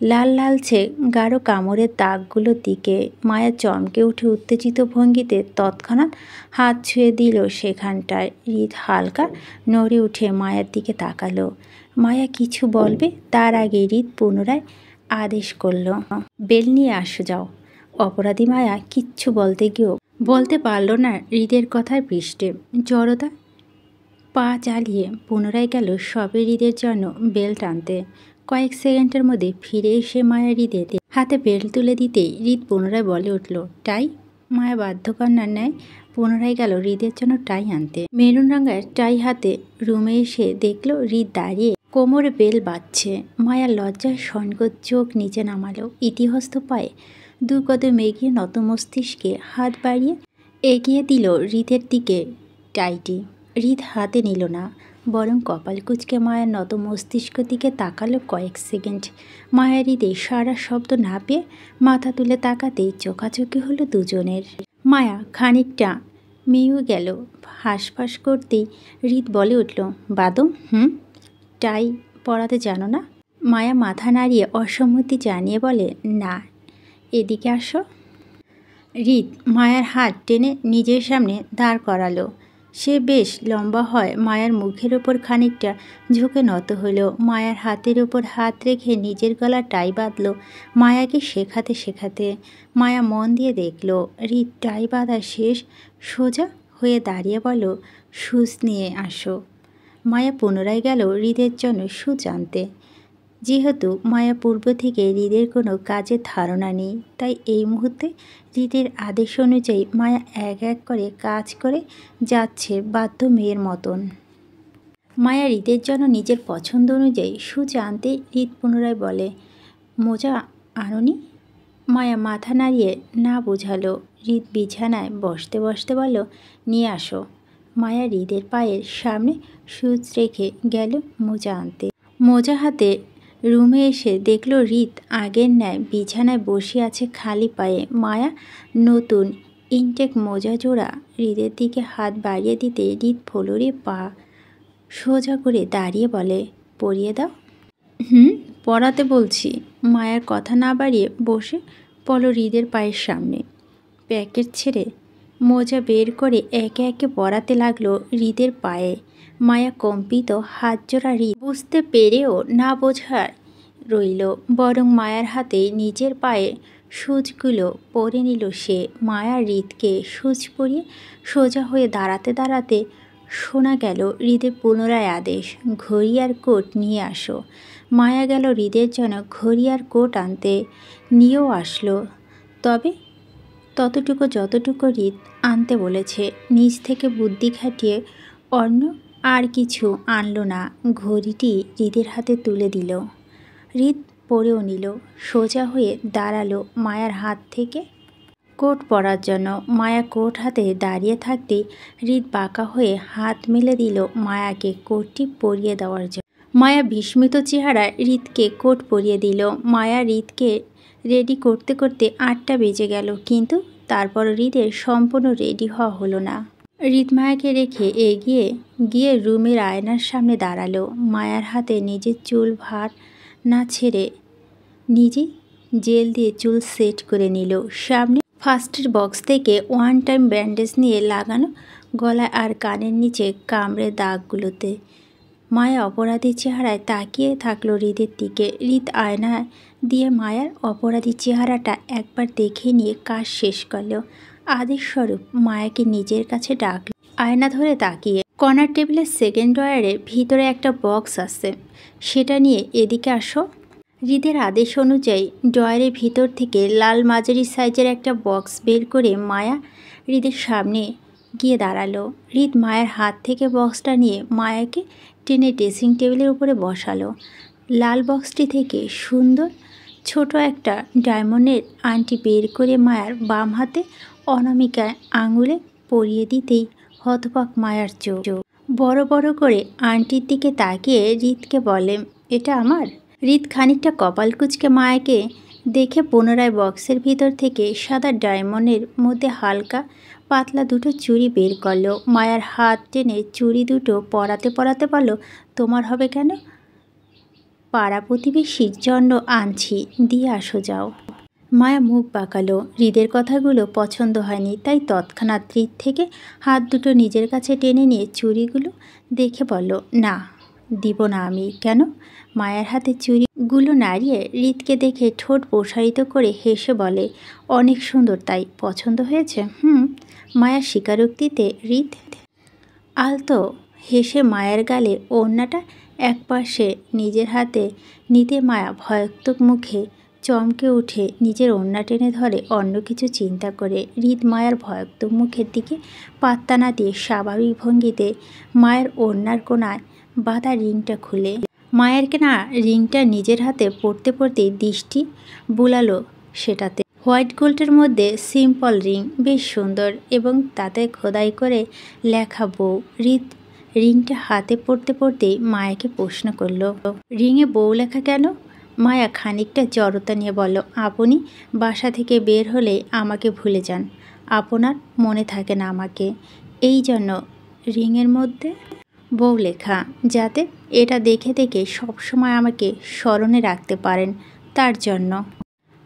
লাল লালচে গাঢ় কামড়ের দাগগুলোর দিকে। মায়া চমকে উঠে উত্তেজিত ভঙ্গিতে তৎক্ষণাৎ হাত ছুঁয়ে দিল সেখানটায়। হৃদ হালকা নড়ে উঠে মায়ার দিকে তাকালো। মায়া কিছু বলবে তার আগে হৃদ পুনরায় আদেশ করল, বেল নিয়ে আসো যাও। অপরাধী মায়া কিচ্ছু বলতে গিয়েও বলতে পারল না হৃদের কথার পৃষ্ঠে। জড়তা পা চালিয়ে পুনরায় গেল সবে হৃদের জন্য বেল টানতে। কয়েক সেকেন্ডের মধ্যে ফিরে এসে মায়া হৃদের হাতে বেল তুলে দিতেই হৃদ পুনরায় বলে উঠল, টাই। মায়া বাধ্যকন্যার ন্যায় পুনরায় গেল হৃদের জন্য টাই আনতে। মেরুন রঙের টাই হাতে রুমে এসে দেখল হৃদ দাঁড়িয়ে কোমরে বেল বাঁধছে। মায়া লজ্জায় সনকোচ চোখ নিচে নামালো। ইতিহস্ত পায়ে দু কদম এগিয়ে নত মস্তিষ্কে হাত বাড়িয়ে এগিয়ে দিল হৃদের দিকে টাইটি। হৃদ হাতে নিল না, বরং কপাল কুঁচকে মায়ের নত মস্তিষ্ক দিকে তাকালো কয়েক সেকেন্ড। মায়ের হৃদে সারা শব্দ না পেয়ে মাথা তুলে তাকাতেই চোখাচোখি হলো দুজনের। মায়া খানিকটা মিউ গেল। হাঁসফাঁস করতেই হৃদ বলে উঠল, বাদম। টাই পরাতে জানো না? মায়া মাথা নাড়িয়ে অসম্মতি জানিয়ে বলে, না। এদিকে আসো। হৃদ মায়ার হাত টেনে নিজের সামনে দাঁড় করালো। সে বেশ লম্বা হয়। মায়ার মুখের ওপর খানিকটা ঝুঁকে নত হলো। মায়ার হাতের ওপর হাত রেখে নিজের গলা টাই বাঁধল মায়াকে শেখাতে শেখাতে। মায়া মন দিয়ে দেখল। হৃদ টাই বাঁধা শেষ, সোজা হয়ে দাঁড়িয়ে বলল, সুচ নিয়ে আসো। মায়া পুনরায় গেল হৃদের জন্য সুচ আনতে। যেহেতু মায়া পূর্ব থেকে হৃদের কোনো কাজের ধারণা নেই, তাই এই মুহূর্তে হৃদের আদেশ অনুযায়ী মায়া এক এক করে কাজ করে যাচ্ছে বাধ্য মেয়ের মতন। মায়া হৃদের জন্য নিজের পছন্দ অনুযায়ী সুচ আনতে হৃদ পুনরায় বলে, মোজা আনোনি? মায়া মাথা নাড়িয়ে না বোঝালো। হৃদ বিছানায় বসতে বসতে বলল, নিয়ে আসো। মায়া হৃদের পায়ের সামনে সুচ রেখে গেল মোজা আনতে। মোজা হাতে রুমে এসে দেখল হৃদ আগের ন্যায় বিছানায় বসে আছে খালি পায়ে। মায়া নতুন ইনটেক মোজা জোড়া হৃদের দিকে হাত বাড়িয়ে দিতে হৃদ ফলরে পা সোজা করে দাঁড়িয়ে বলে, পরিয়ে দাও। পরাতে বলছি। মায়ার কথা না বাড়িয়ে বসে পড়ল হৃদের পায়ের সামনে। প্যাকেট ছেড়ে মোজা বের করে একে একে পরাতে লাগলো হৃদের পায়ে। মায়া কম্পিত হাত জোড়া হৃদ বুঝতে পেরেও না বোঝায় রইল, বরং মায়ার হাতে নিজের পায়ে সুচগুলো পরে নিল সে। মায়া হৃদকে সুচ পরিয়ে সোজা হয়ে দাঁড়াতে দাঁড়াতে শোনা গেল হৃদের পুনরায় আদেশ, ঘড়ি আর কোট নিয়ে আসো। মায়া গেল হৃদের জন্য ঘড়ি আর কোট আনতে। নিয়েও আসলো, তবে ততটুকু যতটুকু হৃদ আনতে বলেছে। নিজ থেকে বুদ্ধি খাটিয়ে অন্য আর কিছু আনলো না। ঘড়িটি হৃদের হাতে তুলে দিল। হৃদ পরেও নিল। সোজা হয়ে দাঁড়ালো মায়ার হাত থেকে কোট পরার জন্য। মায়া কোট হাতে দাঁড়িয়ে থাকতেই হৃদ বাঁকা হয়ে হাত মেলে দিল মায়াকে কোটটি পরিয়ে দেওয়ার জন্য। মায়া বিস্মিত চেহারায় হৃদকে কোট পরিয়ে দিল। মায়া হৃদকে রেডি করতে করতে 8টা বেজে গেল, কিন্তু তারপর হৃদের সম্পূর্ণ রেডি হওয়া হলো না। হৃদ মায়াকে রেখে এগিয়ে গিয়ে রুমের আয়নার সামনে দাঁড়ালো। মায়ার হাতে নিজের চুল ভার না ছেড়ে নিজেই জেল দিয়ে চুল সেট করে নিল। সামনে ফার্স্ট এড বক্স থেকে ওয়ান টাইম ব্যান্ডেজ নিয়ে লাগানো গলায় আর কানের নিচে কামড়ে দাগগুলোতে। মায়া অপরাধী চেহারায় তাকিয়ে থাকলো হৃদের দিকে। হৃদ আয়না দিয়ে মায়ার অপরাধী চেহারাটা একবার দেখে নিয়ে কাজ শেষ করলো। আদেশ স্বরূপ মায়াকে নিজের কাছে ডাকল। আয়না ধরে তাকিয়ে, কর্নার টেবিলের সেকেন্ড ড্রয়ারের ভিতরে একটা বক্স আছে, সেটা নিয়ে এদিকে আসো। হৃদের আদেশ অনুযায়ী ড্রয়ারের ভিতর থেকে লাল মাঝারি সাইজের একটা বক্স বের করে মায়া হৃদের সামনে গিয়ে দাঁড়ালো। হৃদ মায়ের হাত থেকে বক্সটা নিয়ে মায়াকে টেনে ড্রেসিং টেবিলের উপরে বসালো। লাল বক্সটি থেকে সুন্দর ছোট একটা ডায়মন্ডের আংটি বের করে মায়ার বাম হাতে অনামিকায় আঙুলে পরিয়ে দিতেই হতবাক মায়ার চোখ বড় বড় করে আংটির দিকে তাকিয়ে হৃদকে বলে, এটা আমার? হৃদ খানিকটা কপাল কুঁচকে মায়াকে দেখে পুনরায় বক্সের ভিতর থেকে সাদা ডায়মন্ডের মধ্যে হালকা পাতলা দুটো চুড়ি বের করলো। মায়ার হাত টেনে চুড়ি দুটো পরাতে পরাতে বলল, তোমার হবে কেন? পাড়া প্রতিবেশীর জন্য আনছি, দিয়ে আসো যাও। মায়া মুখ বাঁকালো। হৃদের কথাগুলো পছন্দ হয়নি, তাই তৎক্ষণাৎ হৃদ থেকে হাত দুটো নিজের কাছে টেনে নিয়ে চুড়িগুলো দেখে বলল, না, দিব না আমি। কেন? মায়ের হাতে চুড়িগুলো নাড়িয়ে হৃদকে দেখে ঠোঁট প্রসারিত করে হেসে বলে, অনেক সুন্দর, তাই পছন্দ হয়েছে? মায়া স্বীকারোক্তিতে হৃদ আলতো হেসে মায়ের গালে ওড়নাটা একপাশে নিজের হাতে নিতে মায়া ভয়াত্মক মুখে চমকে উঠে নিজের ওড়না টেনে ধরে, অন্য কিছু চিন্তা করে। হৃদ মায়ার ভয়াত্মক মুখের দিকে পাত্তা না দিয়ে স্বাভাবিক ভঙ্গিতে মায়ের ওড়নার কোণায় বাঁধা রিংটা খুলে মায়ের কেনা রিংটা নিজের হাতে পড়তে পড়তেই দৃষ্টি বুলালো সেটাতে। হোয়াইট গোল্ডের মধ্যে সিম্পল রিং, বেশ সুন্দর, এবং তাতে খোদাই করে লেখা বউ। হৃদ রিংটা হাতে পড়তে পড়তেই মায়াকে প্রশ্ন করল, রিংয়ে বউ লেখা কেন? মায়া খানিকটা জড়তা নিয়ে বলল, আপনি বাসা থেকে বের হলে আমাকে ভুলে যান, আপনার মনে থাকে না আমাকে, এই জন্য রিংয়ের মধ্যে বউ লেখা, যাতে এটা দেখে দেখে সবসময় আমাকে স্মরণে রাখতে পারেন, তার জন্য।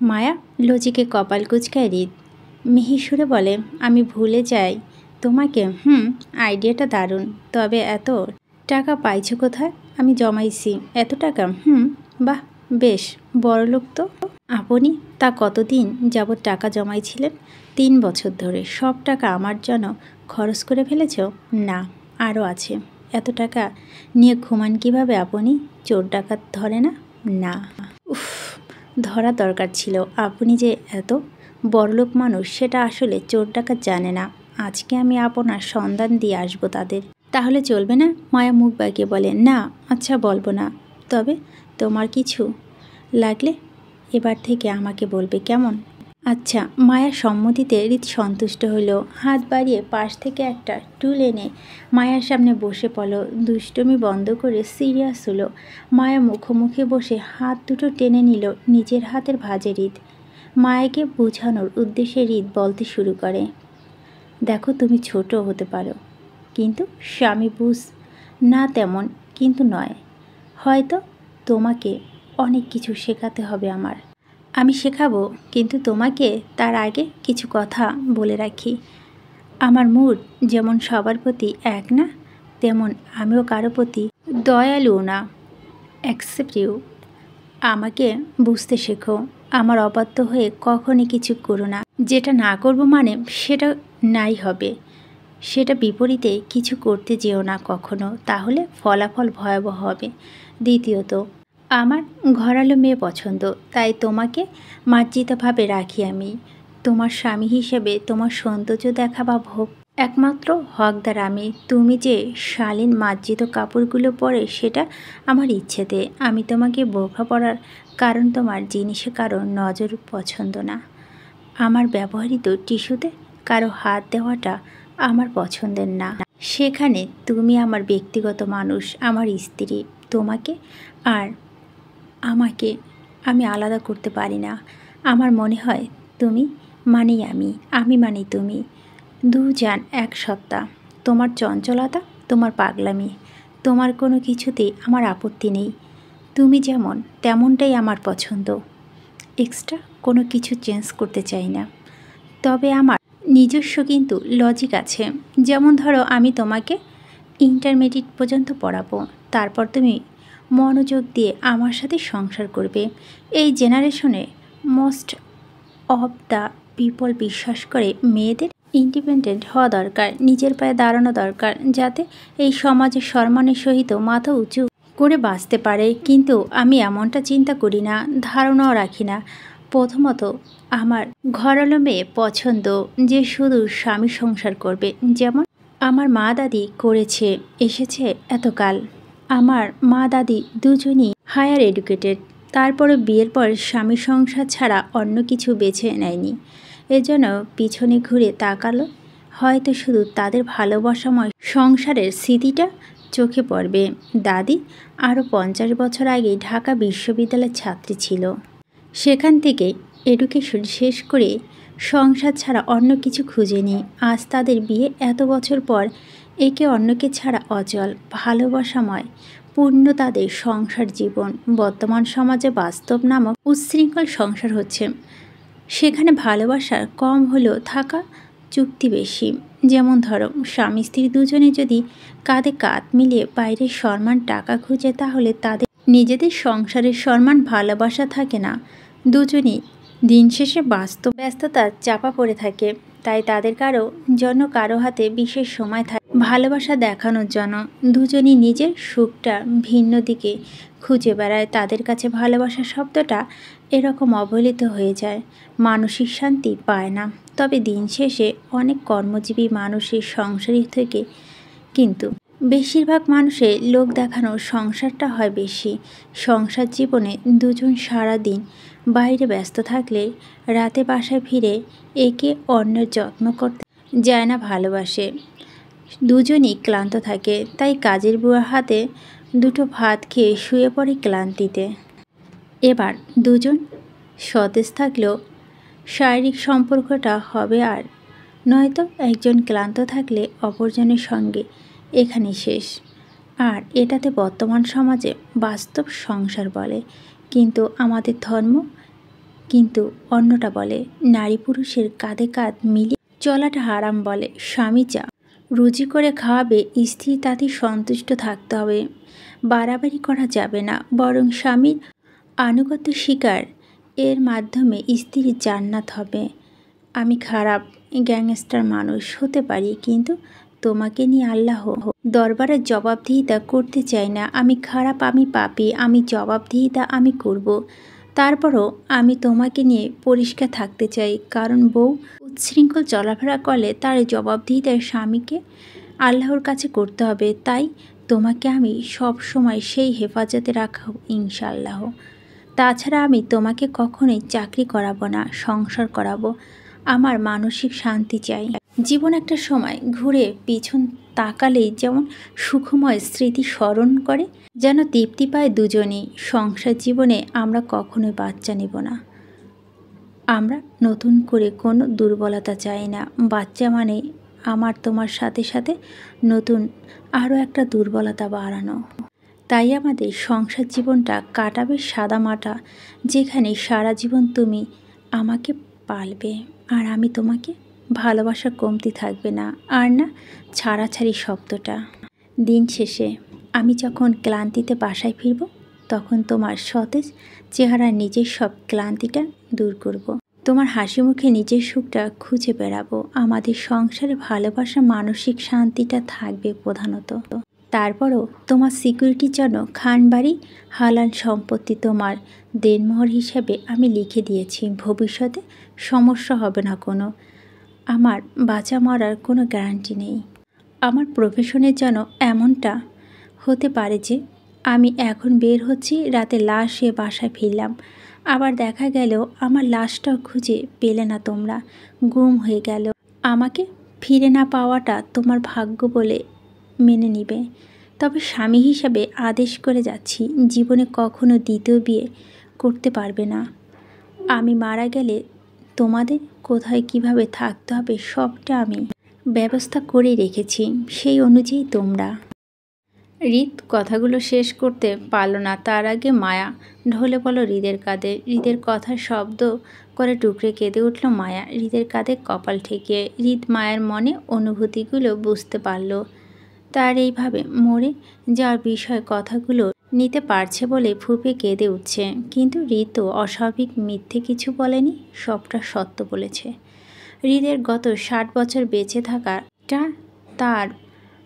মায়া লজিকে কপাল কুঁচকায়। হৃদ মিহি সুরে বলে, আমি ভুলে যাই তোমাকে? আইডিয়াটা দারুণ, তবে এত টাকা পাইছো কোথায়? আমি জমাইছি এত টাকা। বাহ, বেশ বড়লোক তো আপনি। তা কতদিন যাবৎ টাকা জমাইছিলেন? 3 বছর ধরে। সব টাকা আমার জন্য খরচ করে ফেলেছ? না, আরও আছে। এত টাকা নিয়ে ঘুমান কিভাবে আপনি? চোর ডাকাত ধরে না? না। উফ, ধরা দরকার ছিল। আপনি যে এত বড়লোক মানুষ সেটা আসলে চোর ডাকাত জানে না। আজকে আমি আপনার সন্ধান দিয়ে আসবো তাদের। তাহলে চলবে না? মায়া মুখ বাঁকিয়ে বলে, না, আচ্ছা বলবো না, তবে তোমার কিছু লাগলে এবার থেকে আমাকে বলবে, কেমন? আচ্ছা। মায়ার সম্মতিতে হৃদ সন্তুষ্ট হলো। হাত বাড়িয়ে পাশ থেকে একটা টুল এনে মায়ার সামনে বসে পড়ল। দুষ্টুমি বন্ধ করে সিরিয়াস হলো। মায়া মুখোমুখি বসে হাত দুটো টেনে নিল নিজের হাতের ভাঁজে। হৃদ মায়াকে বোঝানোর উদ্দেশ্যে হৃদ বলতে শুরু করে, দেখো, তুমি ছোট হতে পারো, কিন্তু স্বামী বুঝ না তেমন কিন্তু নয়। হয়তো তোমাকে অনেক কিছু শেখাতে হবে আমার। আমি শেখাবো, কিন্তু তোমাকে তার আগে কিছু কথা বলে রাখি। আমার মুড যেমন সবার প্রতি এক না, তেমন আমিও কারো প্রতি দয়ালু না। Accept you. আমাকে বুঝতে শেখো। আমার অবাধ্য হয়ে কখনই কিছু করো না। যেটা না করব মানে সেটা নাই হবে, সেটা বিপরীতে কিছু করতে যেও না কখনো, তাহলে ফলাফল ভয়াবহ হবে। দ্বিতীয়ত, আমার ঘরালো মেয়ে পছন্দ, তাই তোমাকে মার্জিতভাবে রাখি আমি। তোমার স্বামী হিসেবে তোমার সৌন্দর্য দেখা বা ভোগ একমাত্র হকদার আমি। তুমি যে শালীন মার্জিত কাপড়গুলো পরে সেটা আমার ইচ্ছেতে। আমি তোমাকে বোরখা পরার কারণ তোমার জিনিসে কারো নজর পছন্দ না। আমার ব্যবহৃত টিস্যুতে কারো হাত দেওয়াটা আমার পছন্দের না। সেখানে তুমি আমার ব্যক্তিগত মানুষ, আমার স্ত্রী। তোমাকে আর আমাকে আমি আলাদা করতে পারি না। আমার মনে হয় তুমি মানেই আমি, আমি মানেই তুমি। দুজান এক সত্তা। তোমার চঞ্চলতা, তোমার পাগলামি, তোমার কোনো কিছুতেই আমার আপত্তি নেই। তুমি যেমন তেমনটাই আমার পছন্দ। এক্সট্রা কোনো কিছু চেঞ্জ করতে চাই না। তবে আমার নিজস্ব কিন্তু লজিক আছে। যেমন ধরো, আমি তোমাকে ইন্টারমিডিয়েট পর্যন্ত পড়াবো, তারপর তুমি মনোযোগ দিয়ে আমার সাথে সংসার করবে। এই জেনারেশনে মোস্ট অফ দ্য পিপল বিশ্বাস করে মেয়েদের ইন্ডিপেন্ডেন্ট হওয়া দরকার, নিজের পায়ে দাঁড়ানো দরকার, যাতে এই সমাজে সম্মানের সহিত মাথা উঁচু করে বাঁচতে পারে। কিন্তু আমি এমনটা চিন্তা করি না, ধারণাও রাখি না। প্রথমত, আমার ঘরালো মেয়ে পছন্দ, যে শুধু স্বামী সংসার করবে, যেমন আমার মা দাদি করেছে এসেছে এতকাল। আমার মা দাদি দুজনই হায়ার এডুকেটেড, তারপরে বিয়ের পর স্বামী সংসার ছাড়া অন্য কিছু বেছে নেয়নি। এজন্য পিছনে ঘুরে তাকালো হয়তো শুধু তাদের ভালোবাসাময় সংসারের স্মৃতিটা চোখে পড়বে। দাদি আরও 50 বছর আগে ঢাকা বিশ্ববিদ্যালয়ের ছাত্রী ছিল। সেখান থেকে এডুকেশন শেষ করে সংসার ছাড়া অন্য কিছু খুঁজেনি। আজ তাদের বিয়ে এত বছর পর একে অন্যকে ছাড়া অচল, ভালোবাসাময় পূর্ণ তাদের সংসার জীবন। বর্তমান সমাজে বাস্তব নামক উচ্ছৃঙ্খল সংসার হচ্ছে, সেখানে ভালোবাসার কম হলেও থাকা চুক্তি বেশি। যেমন ধরো, স্বামী স্ত্রী দুজনে যদি কাঁধে কাঁধ মিলিয়ে বাইরের সম্মান টাকা খুঁজে, তাহলে তাদের নিজেদের সংসারের সম্মান ভালোবাসা থাকে না। দুজনই দিন শেষে বাস্তব ব্যস্ততা চাপা পড়ে থাকে। তাই তাদের কারো হাতে বিশেষ সময় থাকে ভালোবাসা দেখানোর জন্য। দুজনই নিজের সুখটা ভিন্ন দিকে খুঁজে বেড়ায়। তাদের কাছে ভালোবাসা শব্দটা এরকম অবহেলিত হয়ে যায়, মানসিক শান্তি পায় না। তবে দিন শেষে অনেক কর্মজীবী মানুষের সংসারী থেকে কিন্তু বেশিরভাগ মানুষের লোক দেখানোর সংসারটা হয় বেশি। সংসার জীবনে দুজন সারা দিন বাইরে ব্যস্ত থাকলে রাতে বাসায় ফিরে একে অন্যের যত্ন করতে যায় না, ভালোবাসে। দুজনই ক্লান্ত থাকে, তাই কাজের বুয়ার হাতে দুটো ভাত খেয়ে শুয়ে পড়ে ক্লান্তিতে। এবার দুজন সতেজ থাকলেও শারীরিক সম্পর্কটা হবে আর নয়তো একজন ক্লান্ত থাকলে অপরজনের সঙ্গে এখানে শেষ। আর এটাতে বর্তমান সমাজে বাস্তব সংসার বলে, কিন্তু আমাদের ধর্ম কিন্তু অন্যটা বলে। নারী পুরুষের কাঁধে কাঁধ মিলিয়ে চলাটা হারাম বলে। স্বামী যা রুজি করে খাওয়াবে, স্ত্রী তাতে সন্তুষ্ট থাকতে হবে। বাড়াবাড়ি করা যাবে না, বরং স্বামীর আনুগত্য স্বীকার, এর মাধ্যমে স্ত্রীর জান্নাত হবে। আমি খারাপ গ্যাংস্টার মানুষ হতে পারি, কিন্তু তোমাকে নিয়ে আল্লাহ দরবারে জবাবদিহিতা করতে চাই না। আমি খারাপ, আমি পাপী, আমি জবাবদিহিতা আমি করব। তারপরও আমি তোমাকে নিয়ে পরিষ্কার থাকতে চাই, কারণ বউ উচ্ছৃঙ্খল চলাফেরা করলে তার জবাবদিহিতা স্বামীকে আল্লাহর কাছে করতে হবে। তাই তোমাকে আমি সব সময় সেই হেফাজতে রাখব ইনশাআল্লাহ। তাছাড়া আমি তোমাকে কখনোই চাকরি করাবো না, সংসার করাবো। আমার মানসিক শান্তি চাই। জীবন একটা সময় ঘুরে পিছন তাকালেই যেমন সুখময় স্মৃতি স্মরণ করে, যেন তৃপ্তি পায় দুজনেই। সংসার জীবনে আমরা কখনোই বাচ্চা নেব না। আমরা নতুন করে কোনো দুর্বলতা চাই না। বাচ্চা মানে আমার তোমার সাথে সাথে নতুন আরও একটা দুর্বলতা বাড়ানো। তাই আমাদের সংসার জীবনটা কাটাবে সাদামাটা, যেখানে সারা জীবন তুমি আমাকে পালবে আর আমি তোমাকে ভালোবাসার কমতি থাকবে না, আর না ছাড়াছাড়ি শব্দটা। দিন শেষে আমি যখন ক্লান্তিতে বাসায় ফিরব, তখন তোমার সতেজ চেহারা নিজের সব ক্লান্তিটা দূর করব। তোমার হাসি মুখে নিজের সুখটা খুঁজে বেড়াবো। আমাদের সংসারে ভালোবাসা মানসিক শান্তিটা থাকবে প্রধানত। তারপরও তোমার সিকিউরিটির জন্য খানবাড়ি হালাল সম্পত্তি তোমার দেনমোহর হিসেবে আমি লিখে দিয়েছি। ভবিষ্যতে সমস্যা হবে না কোনো। আমার বাঁচা মরার কোনো গ্যারান্টি নেই। আমার প্রফেশনের জন্য এমনটা হতে পারে যে আমি এখন বের হচ্ছি, রাতে লাশ হয়ে বাসায় ফিরলাম, আবার দেখা গেল আমার লাশটাও খুঁজে পেলে না তোমরা, গুম হয়ে গেল। আমাকে ফিরে না পাওয়াটা তোমার ভাগ্য বলে মেনে নিবে। তবে স্বামী হিসাবে আদেশ করে যাচ্ছি, জীবনে কখনো দ্বিতীয় বিয়ে করতে পারবে না। আমি মারা গেলে তোমাদের কোথায় কিভাবে থাকতে হবে সবটা আমি ব্যবস্থা করে রেখেছি, সেই অনুযায়ী তোমরা হৃদ কথাগুলো শেষ করতে পারল না, তার আগে মায়া ঢলে পড়ল হৃদের কাঁধে। হৃদের কথার শব্দ করে টুকরে কেঁদে উঠল মায়া, হৃদের কাঁধে কপাল ঠেকিয়ে। হৃদ মায়ের মনে অনুভূতিগুলো বুঝতে পারল। তার এইভাবে মরে যাওয়ার বিষয় কথাগুলো নিতে পারছে বলে ফুঁপে কেঁদে উঠছে। কিন্তু হৃদ তো অস্বাভাবিক মিথ্যে কিছু বলেনি, সবটা সত্য বলেছে। হৃদের গত 60 বছর বেঁচে থাকাটা তার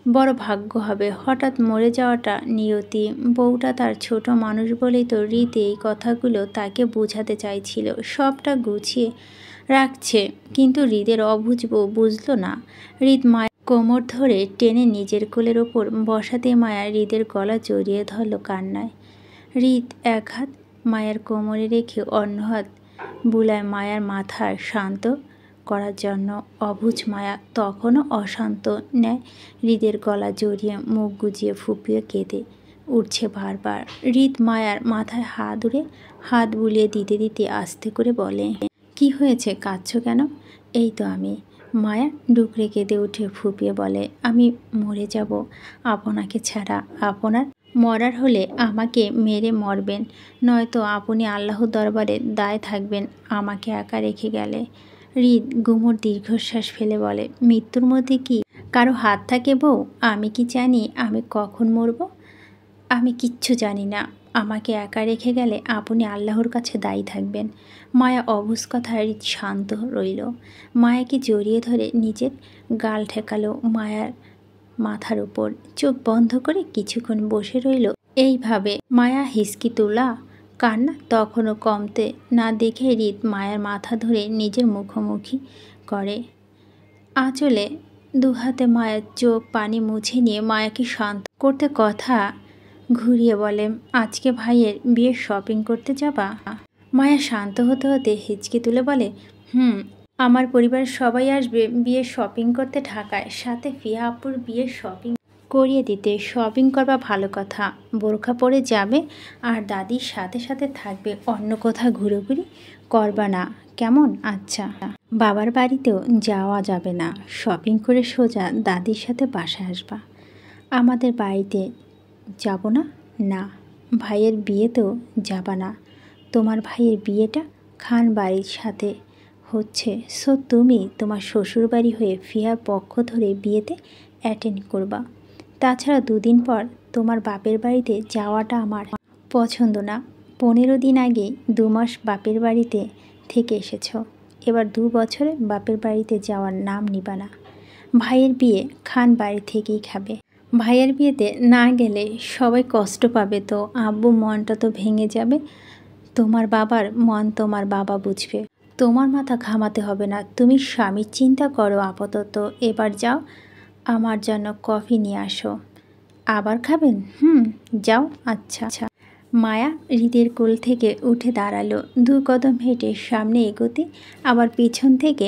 বড় ভাগ্য হবে। হঠাৎ মরে যাওয়াটা নিয়তি। বউটা তার ছোট মানুষ বলেই তো হৃদ এই কথাগুলো তাকে বোঝাতে চাইছিল। সবটা গুছিয়ে রাখছে, কিন্তু হৃদের অবুঝ বউ বুঝল না। হৃদ মায়ের কোমর ধরে টেনে নিজের কোলের ওপর বসাতে মায়া হৃদের গলা জড়িয়ে ধরল কান্নায়। হৃদ এক হাত মায়ের কোমরে রেখে অন্য হাত বুলায় মায়ার মাথা শান্ত করার জন্য। অবুঝ মায়া তখনও অশান্ত ন্যায় হৃদের গলা জড়িয়ে মুখ গুজিয়ে ফুপিয়ে কেঁদে উঠছে বারবার। হৃদ মায়ার মাথায় হাত বুলিয়ে দিতে দিতে আস্তে করে বলে, কি হয়েছে, কাঁদছ কেন? এই তো আমি। মায়া ডুকরে কেঁদে উঠে ফুপিয়ে বলে, আমি মরে যাব আপনাকে ছাড়া। আপনার মরার হলে আমাকে মেরে মরবেন, নয়তো আপনি আল্লাহর দরবারে দায় থাকবেন আমাকে একা রেখে গেলে। হৃদ গুমোট দীর্ঘশ্বাস ফেলে বলে, মৃত্যুর মধ্যে কি কারো হাত থাকে বউ? আমি কি জানি আমি কখন মরব? আমি কিচ্ছু জানি না। আমাকে একা রেখে গেলে আপনি আল্লাহর কাছে দায়ী থাকবেন। মায়া অবুঝ কথায় হৃদ শান্ত রইল। মায়াকে জড়িয়ে ধরে নিজের গাল ঠেকালো মায়ার মাথার উপর। চোখ বন্ধ করে কিছুক্ষণ বসে রইল এইভাবে। মায়া হিসকি তোলা কান্না তখনও কমতে না দেখে হৃদ মায়ের মাথা ধরে নিজের মুখোমুখি করে। আঁচলে দুহাতে মায়ের চোখ পানি মুছে নিয়ে মায়াকে শান্ত করতে কথা ঘুরিয়ে বলে, আজকে ভাইয়ের বিয়ের শপিং করতে যাবা? মায়া শান্ত হতে হতে হিচকি তুলে বলে, আমার পরিবারের সবাই আসবে বিয়ের শপিং করতে ঢাকায়, সাথে ফিয়া আপুর বিয়ের শপিং করিয়ে দিতে। শপিং করবা ভালো কথা, বোরখা পরে যাবে আর দাদির সাথে সাথে থাকবে, অন্য কোথাও ঘুরোঘুরি করবা না, কেমন? আচ্ছা। বাবার বাড়িতেও যাওয়া যাবে না, শপিং করে সোজা দাদির সাথে বাসায় আসবা। আমাদের বাড়িতে যাব না? না। ভাইয়ের বিয়েতেও যাবা না? তোমার ভাইয়ের বিয়েটা খান বাড়ির সাথে হচ্ছে, সো তুমি তোমার শ্বশুর বাড়ি হয়ে ফিয়ার পক্ষ ধরে বিয়েতে অ্যাটেন্ড করবা। তাছাড়া 2 দিন পর তোমার বাপের বাড়িতে যাওয়াটা আমার পছন্দ না। 15 দিন আগে 2 মাস বাপের বাড়িতে থেকে এসেছ, এবার 2 বছরে বাপের বাড়িতে যাওয়ার নাম নিবা না। ভাইয়ের বিয়ে খান বাড়ি থেকেই খাবে। ভাইয়ের বিয়েতে না গেলে সবাই কষ্ট পাবে তো, আব্বু মনটা তো ভেঙে যাবে। তোমার বাবার মন তোমার বাবা বুঝবে, তোমার মাথা ঘামাতে হবে না। তুমি স্বামীর চিন্তা করো আপাতত, এবার যাও আমার জন্য কফি নিয়ে আসো। আবার খাবেন? যাও। আচ্ছা। মায়া হৃদের কোল থেকে উঠে দাঁড়ালো, 2 কদম হেঁটে সামনে এগোতে আবার পিছন থেকে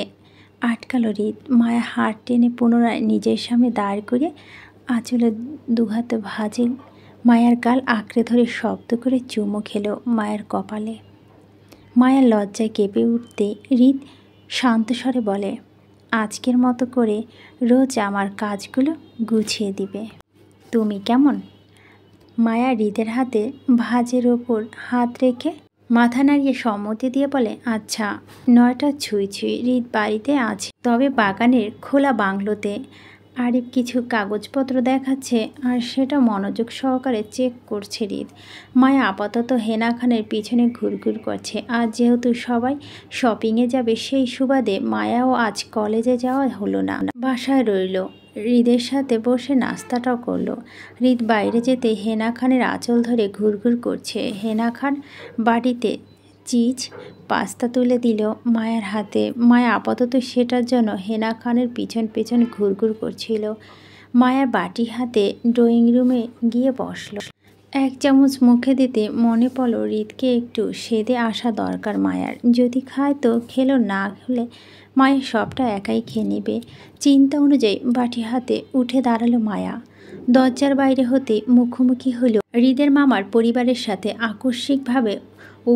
আটকালো হৃদ। মায়া হাত টেনে পুনরায় নিজের সামনে দাঁড় করে আঁচলে 2 হাতে ভাঁজে মায়ার গাল আঁকড়ে ধরে শব্দ করে চুমু খেলো মায়ের কপালে। মায়ার লজ্জায় কেঁপে উঠতে হৃদ শান্ত স্বরে বলে, আজকের মতো করে রোজ আমার কাজগুলো গুছিয়ে দিবে তুমি, কেমন? মায়া হৃদের হাতে ভাঁজের ওপর হাত রেখে মাথা নাড়িয়ে সম্মতি দিয়ে বলে, আচ্ছা। 9টা ছুঁই হৃদ বাড়িতে আছে, তবে বাগানের খোলা বাংলোতে। আরিফ কিছু কাগজপত্র দেখাচ্ছে আর সেটা মনোযোগ সহকারে চেক করছে হৃদ। মায়া আপাতত হেনা খানের পিছনে ঘুরঘুর করছে। আজ যেহেতু সবাই শপিংয়ে যাবে, সেই সুবাদে মায়াও আজ কলেজে যাওয়া হলো না, বাসায় রইল। হৃদের সাথে বসে নাস্তাটাও করলো। হৃদ বাইরে যেতে হেনা খানের আঁচল ধরে ঘুরঘুর করছে। হেনা খান বাড়িতে চিজ পাস্তা তুলে দিল মায়ের হাতে। মায়া আপাতত সেটার জন্য হেনা খানের পিছন পিছন ঘুরঘুর করছিল। মায়ার বাটি হাতে ড্রয়িং রুমে গিয়ে বসল। 1 চামচ মুখে দিতে মনে পড়ল হৃদকে একটু সেদে আসা দরকার মায়ার। যদি খায় তো খেলো, না হলে মায়ের সবটা একাই খেয়ে নেবে। চিন্তা অনুযায়ী বাটি হাতে উঠে দাঁড়ালো মায়া। দরজার বাইরে হতে মুখোমুখি হলো হৃদের মামার পরিবারের সাথে। আকস্মিকভাবে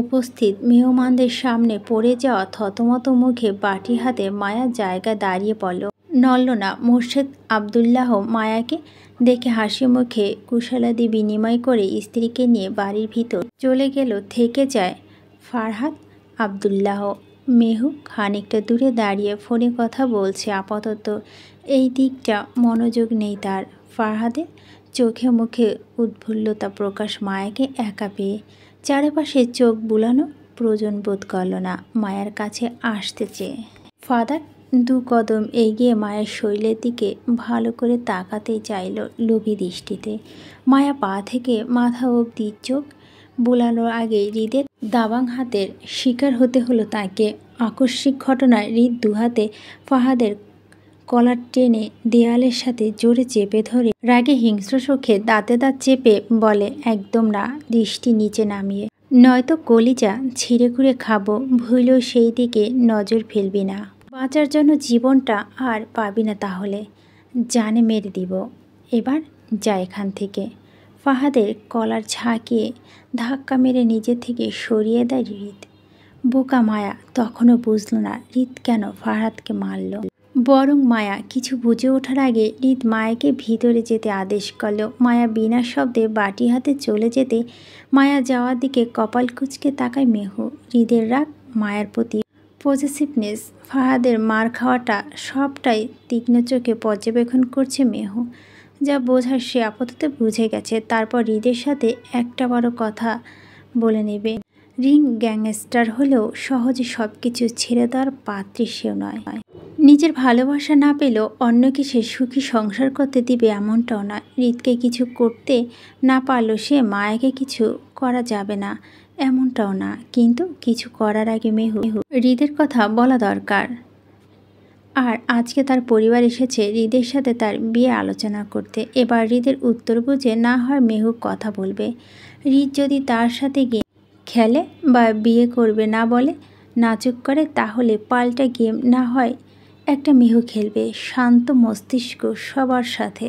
উপস্থিত মেহমানদের সামনে পড়ে যাওয়া থতমত মুখে বাটি হাতে মায়া জায়গায় দাঁড়িয়ে পড়ল। নড়ল না। মোর্শেদ আবদুল্লাহ মায়াকে দেখে হাসি মুখে কুশলাদি বিনিময় করে স্ত্রীকে নিয়ে বাড়ির ভিতর চলে গেল। থেকে যায় ফারহাদ আবদুল্লাহ। মেহু খানিকটা দূরে দাঁড়িয়ে ফোনে কথা বলছে। আপাতত এই দিকটা মনোযোগ নেই তার। ফারহাদের চোখে মুখে উদ্ভুল্লতা প্রকাশ মায়াকে একা পেয়ে। চারপাশে চোখ বুলানো প্রয়োজন বোধ করল না মায়ার কাছে আসতে চেয়ে। ফাদার দু কদম এগিয়ে মায়ের শরীরের দিকে ভালো করে তাকাতেই চাইল লোভী দৃষ্টিতে। মায়া পা থেকে মাথা অবধি চোখ বোলানোর আগে হৃদের দাবাং হাতের শিকার হতে হলো তাকে। আকস্মিক ঘটনায় হৃদ দুহাতে ফাহাদের কলার টেনে দেয়ালের সাথে জোরে চেপে ধরে রাগে হিংস্র চোখে দাঁতে দাঁত চেপে বলে, একদম না, দৃষ্টি নিচে নামিয়ে, নয়তো কলিজা ছিঁড়ে খুঁড়ে খাবো। ভুলেও সেই দিকে নজর ফেলবি না। বাঁচার জন্য জীবনটা আর পাবি না তাহলে। জানে মেরে দিব। এবার যা এখান থেকে। ফাহাদের কলার ঝাঁকিয়ে ধাক্কা মেরে নিজে থেকে সরিয়ে দেয় হৃদ। বোকা মায়া তখনও বুঝল না হৃদ কেন ফারহাদকে মারল। বরং মায়া কিছু বুঝে ওঠার আগে হৃদ মায়াকে ভিতরে যেতে আদেশ করল। মায়া বিনা শব্দে বাটি হাতে চলে যেতে মায়া যাওয়ার দিকে কপাল কুঁচকে তাকায় মেহু। হৃদের রাগ, মায়ার প্রতি পজেসিভনেস, ফাহাদের মার খাওয়াটা সবটাই তীক্ষ্ণ চোখে পর্যবেক্ষণ করছে মেহু। যা বোঝার সে আপাতত বুঝে গেছে। তারপর হৃদের সাথে একটা বড় কথা বলে নেবে। রিং গ্যাংস্টার হলেও সহজে সব কিছু ছেড়ে দেওয়ার পাত্রী সেও নয়। নিজের ভালোবাসা না পেলেও অন্যকে সে সুখী সংসার করতে দিবে এমনটাও নয়। হৃদকে কিছু করতে না পারলেও সে মায়াকে কিছু করা যাবে না এমনটাও না। কিন্তু কিছু করার আগে মেহু হৃদের কথা বলা দরকার। আর আজকে তার পরিবার এসেছে হৃদের সাথে তার বিয়ে আলোচনা করতে। এবার হৃদের উত্তর বুঝে না হয় মেহু কথা বলবে। হৃদ যদি তার সাথে গিয়ে খেলে বা বিয়ে করবে না বলে নাচুক করে, তাহলে পাল্টা গেম না হয় একটা মেহু খেলবে শান্ত মস্তিষ্ক সবার সাথে।